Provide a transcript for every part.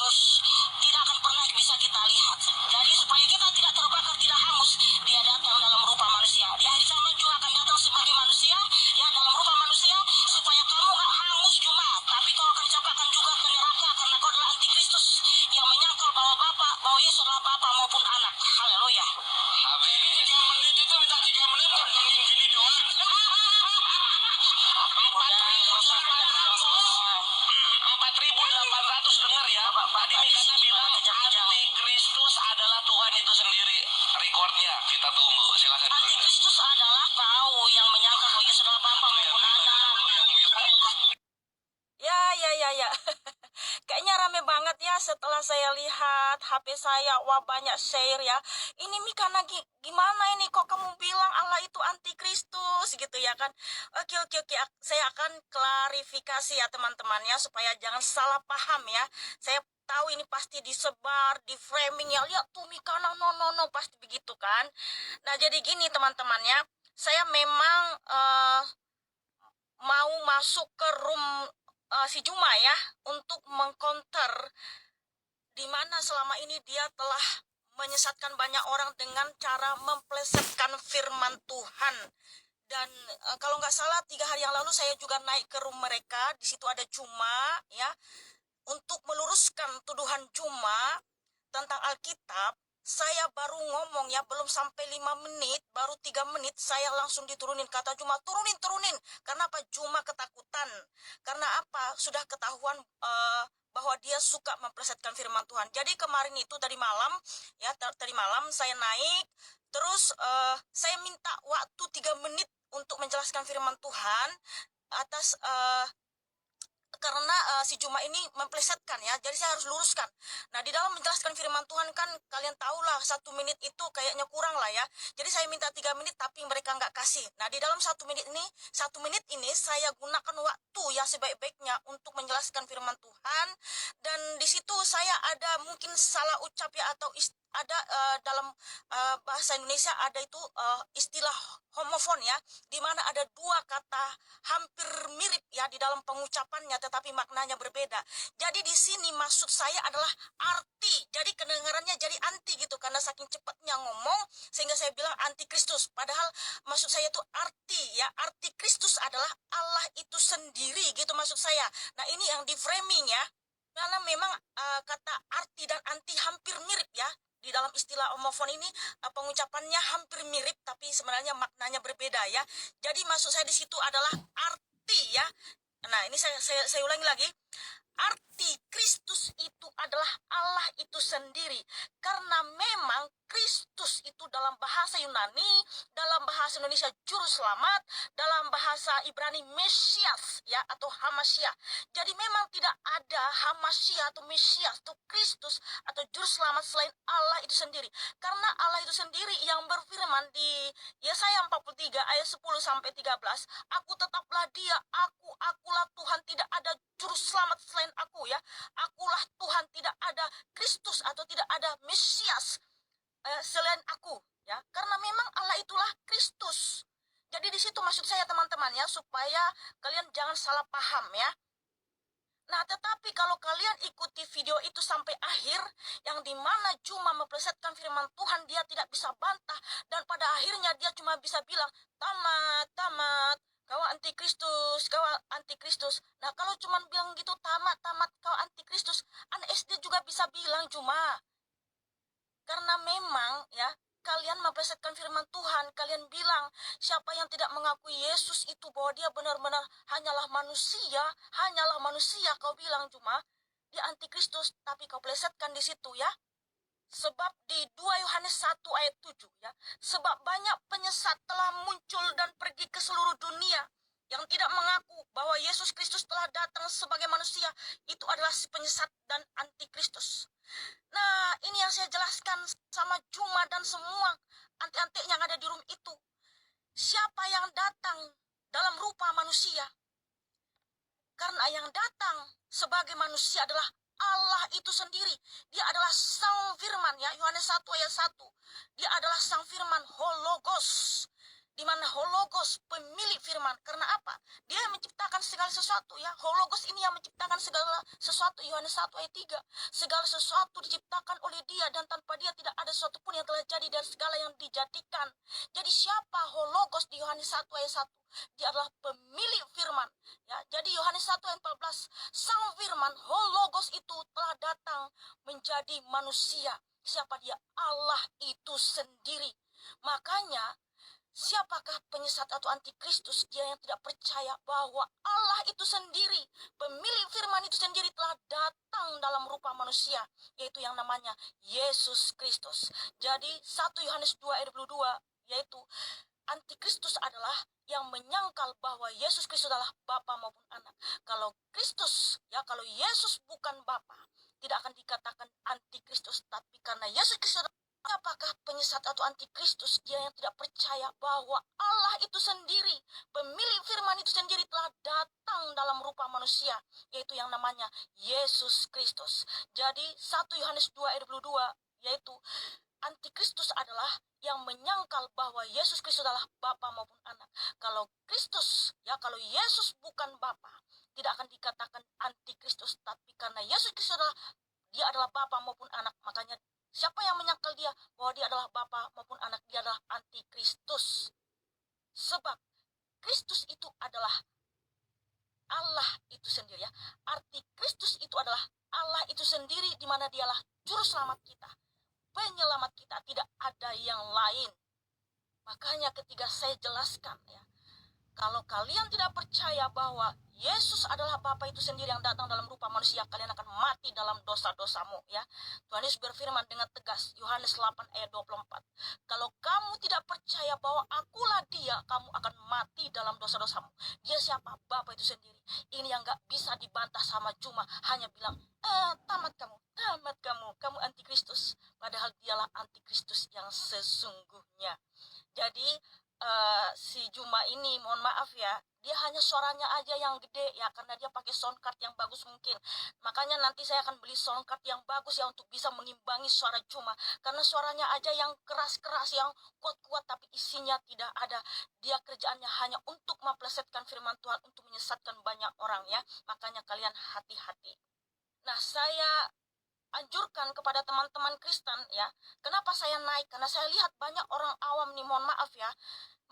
Kristus tidak akan pernah bisa kita lihat. Jadi supaya kita tidak terbakar, tidak hangus, dia datang dalam rupa manusia. Di akhir zaman juga akan datang sebagai manusia, ya dalam rupa manusia, supaya kamu gak hangus cuma, tapi kau akan dicampakkan juga ke neraka karena kau adalah antikristus yang menyangkal bahwa Yesus adalah Bapa maupun Anak. Haleluya. Habis 3 menit itu minta 3 menit ngomongin gini doang. 4.800 dengar ya. Tadi Mikana bilang antikristus adalah Tuhan itu sendiri. Recordnya kita tunggu. Silakan. Antikristus adalah kau yang menyangka bahwa Yesus adalah Bapa maupun Anak. Ya. Kayaknya rame banget ya setelah saya lihat HP saya. Wah, banyak share ya. Ini Mikana gimana ini? Kok kamu bilang Allah itu antikristus gitu ya kan? Oke. Saya akan klarifikasi ya teman-teman ya, supaya jangan salah paham ya. Saya tahu ini pasti disebar, di framing ya. Lihat tuh Mikana, no, pasti begitu kan. Nah, jadi gini teman-teman ya. Saya memang mau masuk ke room si Juma ya, untuk mengcounter di mana selama ini dia telah menyesatkan banyak orang dengan cara memplesetkan firman Tuhan. Dan kalau nggak salah 3 hari yang lalu saya juga naik ke room mereka. Di situ ada Juma ya, untuk meluruskan tuduhan Juma tentang Alkitab. Saya baru ngomong ya, belum sampai 5 menit, baru 3 menit saya langsung diturunin. Kata Juma, turunin. Karena apa? Juma ketakutan. Karena apa? Sudah ketahuan bahwa dia suka memplesetkan firman Tuhan. Jadi kemarin itu tadi malam ya, tadi malam saya naik, terus saya minta waktu 3 menit untuk menjelaskan firman Tuhan atas karena si Juma ini memplesetkan ya, jadi saya harus luruskan. Nah, di dalam menjelaskan firman Tuhan kan kalian tahulah 1 menit itu kayaknya kurang lah ya. Jadi saya minta 3 menit tapi mereka nggak kasih. Nah, di dalam 1 menit ini saya gunakan waktu yang sebaik-baiknya untuk menjelaskan firman Tuhan. Dan di situ saya ada mungkin salah ucap ya, atau ada dalam bahasa Indonesia ada itu istilah homofon ya, di mana ada 2 kata hampir mirip ya di dalam pengucapannya, tetapi maknanya berbeda. Jadi di sini maksud saya adalah arti. Jadi kedengarannya jadi anti gitu, karena saking cepatnya ngomong sehingga saya bilang antikristus. Padahal maksud saya itu arti ya. Arti Kristus adalah Allah itu sendiri gitu maksud saya. Nah, ini yang di framing ya. Karena memang kata arti dan anti hampir mirip ya. Di dalam istilah homofon ini pengucapannya hampir mirip tapi sebenarnya maknanya berbeda ya. Jadi maksud saya di situ adalah arti ya. Nah, ini saya ulangi lagi. Arti Kristus itu adalah Allah itu sendiri. Karena memang Kristus itu dalam bahasa Yunani, dalam bahasa Indonesia juru selamat, dalam bahasa Ibrani Mesias ya, atau Hamasyah. Jadi memang tidak ada Hamasyah atau Mesias atau Kristus atau juru selamat selain Allah itu sendiri. Karena Allah itu sendiri yang berfirman di Yesaya 43 ayat 10 sampai 13, aku tetaplah dia, akulah Tuhan, tidak ada juru selamat selain aku ya. Akulah Tuhan, tidak ada Kristus atau tidak ada Mesias selain aku ya. Karena memang Allah itulah Kristus. Jadi di situ maksud saya teman-teman ya, supaya kalian jangan salah paham ya. Nah, tetapi kalau kalian ikuti video itu sampai akhir, yang dimana cuma memplesetkan firman Tuhan, dia tidak bisa bantah, dan pada akhirnya dia cuma bisa bilang, tamat, kau antikristus. Nah, kalau cuma bilang gitu, tamat, kau antikristus, anak SD juga bisa bilang cuma. Karena memang ya, kalian memplesetkan firman Tuhan, kalian bilang siapa yang tidak mengakui Yesus itu bahwa dia benar-benar hanyalah manusia, kau bilang cuma dia antikristus, tapi kau plesetkan di situ ya. Sebab di 2 Yohanes 1 ayat 7 ya, sebab banyak penyesat telah muncul dan pergi ke seluruh dunia yang tidak mengaku bahwa Yesus Kristus telah datang sebagai manusia, itu adalah si penyesat dan antikristus. Nah, ini yang saya jelaskan sama Juma dan semua antik-antik yang ada di room itu. Siapa yang datang dalam rupa manusia? Karena yang datang sebagai manusia adalah Allah itu sendiri. Dia adalah sang firman ya, Yohanes 1 ayat 1. Dia adalah sang firman hologos. di mana Hologos pemilik firman. Karena apa? Dia yang menciptakan segala sesuatu ya. Hologos ini yang menciptakan segala sesuatu. Yohanes 1 ayat 3. Segala sesuatu diciptakan oleh dia dan tanpa dia tidak ada sesuatu pun yang telah jadi dari segala yang dijadikan. Jadi siapa Hologos di Yohanes 1 ayat 1? Dia adalah pemilik firman. Ya, jadi Yohanes 1 ayat 14, sang firman Hologos itu telah datang menjadi manusia. Siapa dia? Allah itu sendiri. Makanya siapakah penyesat atau antikristus? Dia yang tidak percaya bahwa Allah itu sendiri, pemilik firman itu sendiri telah datang dalam rupa manusia, yaitu yang namanya Yesus Kristus. Jadi 1 Yohanes 2 ayat 22, yaitu antikristus adalah yang menyangkal bahwa Yesus Kristus adalah Bapa maupun Anak. Kalau Kristus, ya kalau Yesus bukan Bapa, tidak akan dikatakan antikristus. Tapi karena Yesus Kristus, apakah penyesat atau antikristus? Dia yang tidak percaya bahwa Allah itu sendiri, pemilik firman itu sendiri telah datang dalam rupa manusia, yaitu yang namanya Yesus Kristus. Jadi 1 Yohanes 2 ayat 22, yaitu antikristus adalah yang menyangkal bahwa Yesus Kristus adalah Bapa maupun Anak. Kalau Kristus, ya kalau Yesus bukan Bapa, tidak akan dikatakan antikristus. Tapi karena Yesus Kristus adalah, dia adalah Bapa maupun Anak, makanya siapa yang menyangkal dia bahwa dia adalah Bapa maupun Anak, dia adalah antikristus. Sebab Kristus itu adalah Allah itu sendiri ya. Arti Kristus itu adalah Allah itu sendiri, di mana dialah juru selamat kita, penyelamat kita, tidak ada yang lain. Makanya ketika saya jelaskan ya, kalau kalian tidak percaya bahwa Yesus adalah Bapa itu sendiri yang datang dalam rupa manusia, kalian akan mati dalam dosa-dosamu ya. Tuhan Yesus berfirman dengan tegas, Yohanes 8 ayat 24. Kalau kamu tidak percaya bahwa akulah dia, kamu akan mati dalam dosa-dosamu. Dia siapa? Bapa itu sendiri. Ini yang gak bisa dibantah sama cuma hanya bilang, tamat kamu antikristus. Padahal dialah antikristus yang sesungguhnya. Jadi si Juma ini, mohon maaf ya, dia hanya suaranya aja yang gede ya, karena dia pakai sound card yang bagus mungkin. Makanya nanti saya akan beli sound card yang bagus ya, untuk bisa mengimbangi suara Juma. Karena suaranya aja yang keras-keras, yang kuat-kuat, tapi isinya tidak ada. Dia kerjaannya hanya untuk memplesetkan firman Tuhan, untuk menyesatkan banyak orang ya. Makanya kalian hati-hati. Nah, saya anjurkan kepada teman-teman Kristen ya. Kenapa saya naik? Karena saya lihat banyak orang awam nih, mohon maaf ya,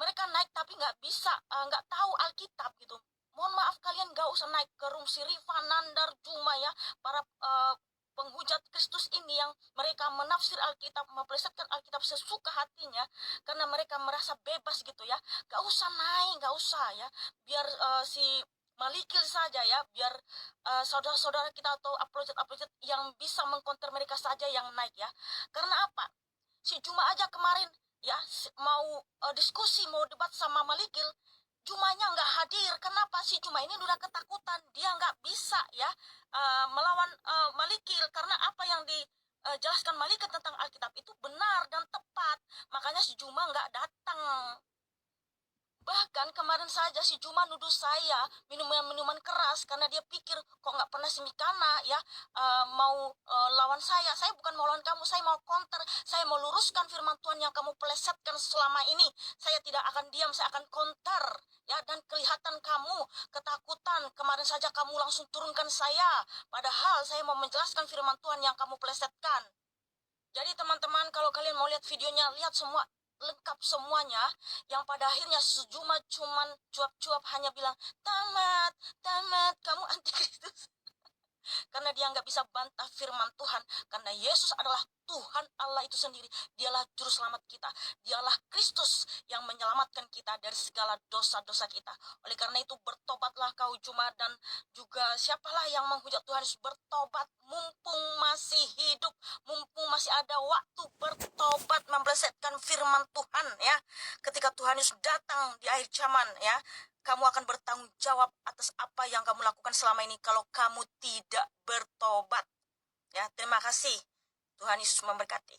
mereka naik tapi nggak bisa, nggak tahu Alkitab gitu. Mohon maaf, kalian nggak usah naik ke room si Riva, Nandar, Juma ya, para penghujat Kristus ini yang mereka menafsir Alkitab, memplesetkan Alkitab sesuka hatinya karena mereka merasa bebas gitu ya. Nggak usah naik, nggak usah ya, biar si Malikil saja ya, biar saudara-saudara kita atau apologet-apologet yang bisa mengkonter mereka saja yang naik ya. Karena apa? Si Juma aja kemarin ya mau diskusi, mau debat sama Malikil, Jumanya nggak hadir. Kenapa? Si Juma ini udah ketakutan, dia nggak bisa ya melawan Malikil, karena apa yang dijelaskan Malikil tentang Alkitab itu benar dan tepat. Makanya si Juma nggak datang. Bahkan kemarin saja si Juma nuduh saya minuman-minuman keras karena dia pikir kok nggak pernah si Mikana ya mau lawan saya. Saya bukan mau lawan kamu, saya mau counter, saya mau luruskan firman Tuhan yang kamu pelesetkan selama ini. Saya tidak akan diam, saya akan counter ya. Dan kelihatan kamu ketakutan, kemarin saja kamu langsung turunkan saya, padahal saya mau menjelaskan firman Tuhan yang kamu pelesetkan. Jadi teman-teman, kalau kalian mau lihat videonya, lihat semua lengkap semuanya, yang pada akhirnya Juma cuman cuap-cuap hanya bilang, tamat, kamu antikristus. Karena dia nggak bisa bantah firman Tuhan, karena Yesus adalah Tuhan Allah itu sendiri. Dialah juru selamat kita, dialah Kristus yang menyelamatkan kita dari segala dosa-dosa kita. Oleh karena itu bertobatlah kau Juma, dan juga siapalah yang menghujat Tuhan, bertobat mumpung masih hidup, mumpung masih ada waktu bertobat, memplesetkan firman Tuhan ya. Ketika Tuhan Yesus datang di akhir zaman ya, kamu akan bertanggung jawab atas apa yang kamu lakukan selama ini kalau kamu tidak bertobat. Ya, terima kasih. Tuhan Yesus memberkati.